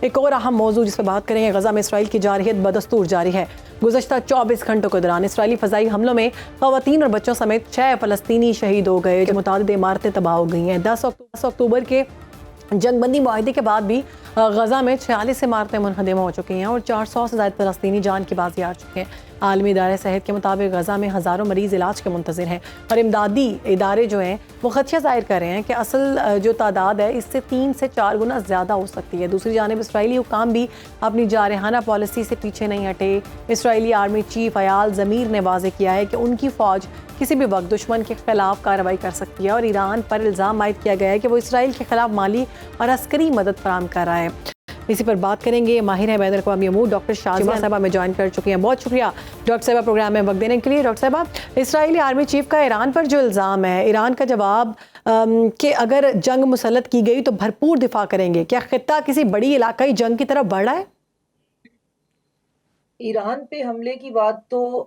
ایک اور اہم موضوع جس پر بات کریں گے، غزہ میں اسرائیل کی جارحیت بدستور جاری ہے۔ گزشتہ 24 گھنٹوں کے دوران اسرائیلی فضائی حملوں میں خواتین اور بچوں سمیت 6 فلسطینی شہید ہو گئے، جو متعدد عمارتیں تباہ ہو گئی ہیں۔ 10 اکتوبر کے جنگ بندی معاہدے کے بعد بھی غزہ میں 46 عمارتیں منہدم ہو چکی ہیں اور 400 سے زائد فلسطینی جان کی بازی ہار چکے ہیں۔ عالمی ادارہ صحت کے مطابق غزہ میں ہزاروں مریض علاج کے منتظر ہیں اور امدادی ادارے جو ہیں وہ خدشہ ظاہر کر رہے ہیں کہ اصل جو تعداد ہے اس سے 3 سے 4 گنا زیادہ ہو سکتی ہے۔ دوسری جانب اسرائیلی حکام بھی اپنی جارحانہ پالیسی سے پیچھے نہیں ہٹے۔ اسرائیلی آرمی چیف ایال زمیر نے واضح کیا ہے کہ ان کی فوج کسی بھی وقت دشمن کے خلاف کارروائی کر سکتی ہے اور ایران پر الزام عائد کیا گیا ہے کہ وہ اسرائیل کے خلاف مالی اور عسکری مدد فراہم کر رہا ہے۔ اسی پر بات کریں گے، ماہر ہیں بین الاقوامی امور ڈاکٹر شازیہ صاحبہ میں جوائن کر چکی ہیں۔ بہت شکریہ ڈاکٹر صاحبہ پروگرام میں وقت دینے کے لیے۔ ڈاکٹر صاحبہ، اسرائیلی آرمی چیف کا ایران پر جو الزام ہے، ایران کا جواب کہ اگر جنگ مسلط کی گئی تو بھرپور دفاع کریں گے، کیا خطہ کسی بڑی علاقائی جنگ کی طرف بڑھ رہا ہے؟ ایران پہ حملے کی بات تو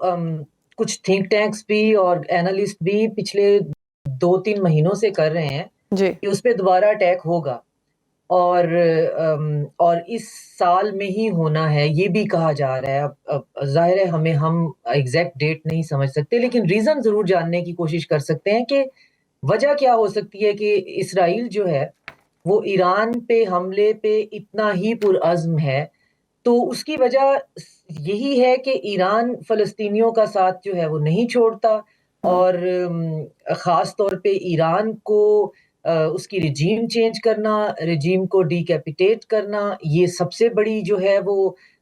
کچھ تھنک ٹینکس بھی اور اینالسٹ بھی پچھلے 2-3 مہینوں سے کر رہے ہیں جی، کہ اس پہ دوبارہ اٹیک ہوگا اور اس سال میں ہی ہونا ہے، یہ بھی کہا جا رہا ہے۔ اب ظاہر ہے ہم ایگزیکٹ ڈیٹ نہیں سمجھ سکتے، لیکن ریزن ضرور جاننے کی کوشش کر سکتے ہیں کہ وجہ کیا ہو سکتی ہے کہ اسرائیل جو ہے وہ ایران پہ حملے پہ اتنا ہی پرعزم ہے۔ تو اس کی وجہ یہی ہے کہ ایران فلسطینیوں کا ساتھ جو ہے وہ نہیں چھوڑتا، اور خاص طور پہ ایران کو اس کی رجیم چینج کرنا، رجیم کو ڈی کیپیٹیٹ کرنا، یہ سب سے بڑی جو ہے وہ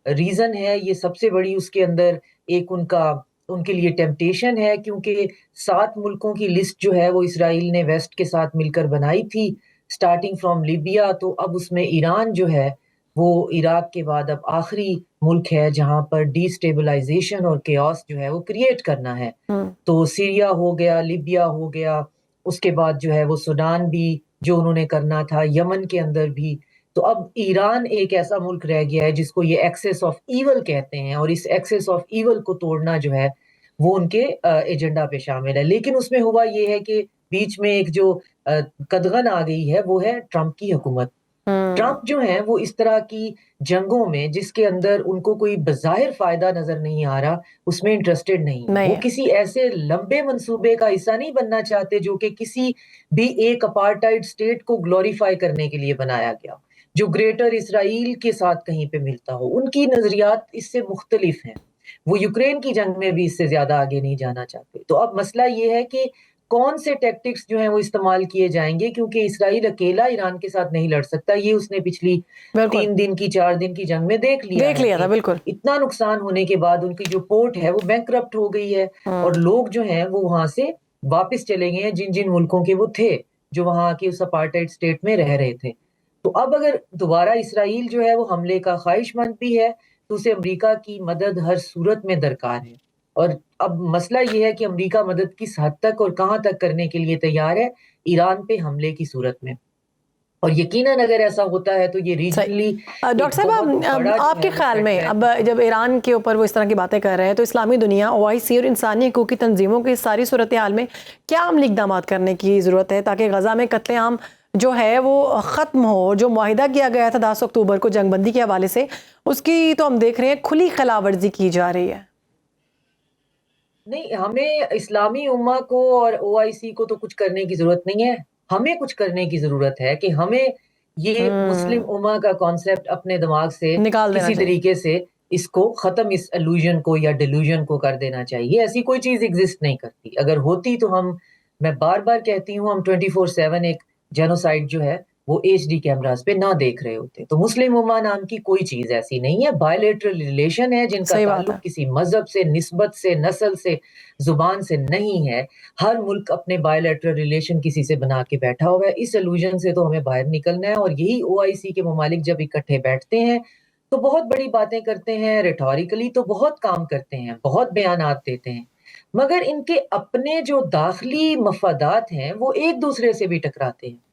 ریزن ہے، یہ سب سے بڑی اس کے اندر ایک ان کے لیے ٹیمپٹیشن ہے، کیونکہ 7 ملکوں کی لسٹ جو ہے وہ اسرائیل نے ویسٹ کے ساتھ مل کر بنائی تھی سٹارٹنگ فرام لیبیا، تو اب اس میں ایران جو ہے وہ عراق کے بعد اب آخری ملک ہے جہاں پر ڈی سٹیبلائزیشن اور کیوس جو ہے وہ کریٹ کرنا ہے۔ تو سیریا ہو گیا، لیبیا ہو گیا، اس کے بعد جو ہے وہ سوڈان بھی جو انہوں نے کرنا تھا، یمن کے اندر بھی۔ تو اب ایران ایک ایسا ملک رہ گیا ہے جس کو یہ ایکسس آف ایول کہتے ہیں، اور اس ایکسس آف ایول کو توڑنا جو ہے وہ ان کے ایجنڈا پہ شامل ہے۔ لیکن اس میں ہوا یہ ہے کہ بیچ میں ایک جو قدغن آ گئی ہے وہ ہے ٹرمپ کی حکومت۔ ٹرمپ جو ہیں وہ اس طرح کی جنگوں میں جس کے اندر ان کو کوئی بظاہر فائدہ نظر نہیں آ رہا، اس میں انٹرسٹڈ نہیں۔ وہ کسی ایسے لمبے منصوبے کا حصہ نہیں بننا چاہتے جو کہ کسی بھی ایک اپارٹائڈ سٹیٹ کو گلوریفائی کرنے کے لیے بنایا گیا، جو گریٹر اسرائیل کے ساتھ کہیں پہ ملتا ہو۔ ان کی نظریات اس سے مختلف ہیں، وہ یوکرین کی جنگ میں بھی اس سے زیادہ آگے نہیں جانا چاہتے۔ تو اب مسئلہ یہ ہے کہ کون سے ٹیکٹکس جو ہیں وہ استعمال کیے جائیں گے، کیونکہ اسرائیل اکیلا ایران کے ساتھ نہیں لڑ سکتا، یہ اس نے پچھلی 3 دن کی 4 دن کی جنگ میں دیکھ لیا تھا۔ بالکل، اتنا نقصان ہونے کے بعد ان کی جو پورٹ ہے وہ بینکرپٹ ہو گئی ہے، اور لوگ جو ہیں وہ وہاں سے واپس چلے گئے ہیں جن ملکوں کے وہ تھے، جو وہاں کے اس اپارٹائڈ سٹیٹ میں رہ رہے تھے۔ تو اب اگر دوبارہ اسرائیل جو ہے وہ حملے کا خواہش مند بھی ہے تو اسے امریکہ کی مدد ہر صورت میں درکار ہے، اور اب مسئلہ یہ ہے کہ امریکہ مدد کس حد تک اور کہاں تک کرنے کے لیے تیار ہے ایران پہ حملے کی صورت میں، اور یقیناً اگر ایسا ہوتا ہے تو یہ ریجنلی۔ ڈاکٹر صاحب، آپ کے خیال میں اب جب ایران کے اوپر وہ اس طرح کی باتیں کر رہے ہیں تو اسلامی دنیا، OIC اور انسانی حقوق کی تنظیموں کی ساری صورتحال میں کیا عملی اقدامات کرنے کی ضرورت ہے تاکہ غزہ میں قتل عام جو ہے وہ ختم ہو؟ جو معاہدہ کیا گیا تھا 10 اکتوبر کو جنگ بندی کے حوالے سے، اس کی تو ہم دیکھ رہے ہیں کھلی خلاف ورزی کی جا رہی ہے۔ نہیں، ہمیں اسلامی امہ کو اور OIC کو تو کچھ کرنے کی ضرورت نہیں ہے، ہمیں کچھ کرنے کی ضرورت ہے کہ ہمیں یہ مسلم امہ کا کانسیپٹ اپنے دماغ سے کسی طریقے سے اس کو ختم، اس ایلوژن کو یا ڈیلوژن کو کر دینا چاہیے۔ ایسی کوئی چیز ایگزسٹ نہیں کرتی، اگر ہوتی تو میں بار بار کہتی ہوں، ہم 24/7 ایک جینوسائیڈ جو ہے وہ HD کیمراز پہ نہ دیکھ رہے ہوتے۔ تو مسلم امہ نام کی کوئی چیز ایسی نہیں ہے، بائیلیٹرل ریلیشن ہے جن کا تعلق کسی مذہب سے، نسبت سے، نسل سے، زبان سے نہیں ہے۔ ہر ملک اپنے بائیلیٹرل ریلیشن کسی سے بنا کے بیٹھا ہوا ہے، اس ایلوژن سے تو ہمیں باہر نکلنا ہے، اور یہی OIC کے ممالک جب اکٹھے بیٹھتے ہیں تو بہت بڑی باتیں کرتے ہیں، ریٹوریکلی تو بہت کام کرتے ہیں، بہت بیانات دیتے ہیں، مگر ان کے اپنے جو داخلی مفادات ہیں وہ ایک دوسرے سے بھی ٹکراتے ہیں۔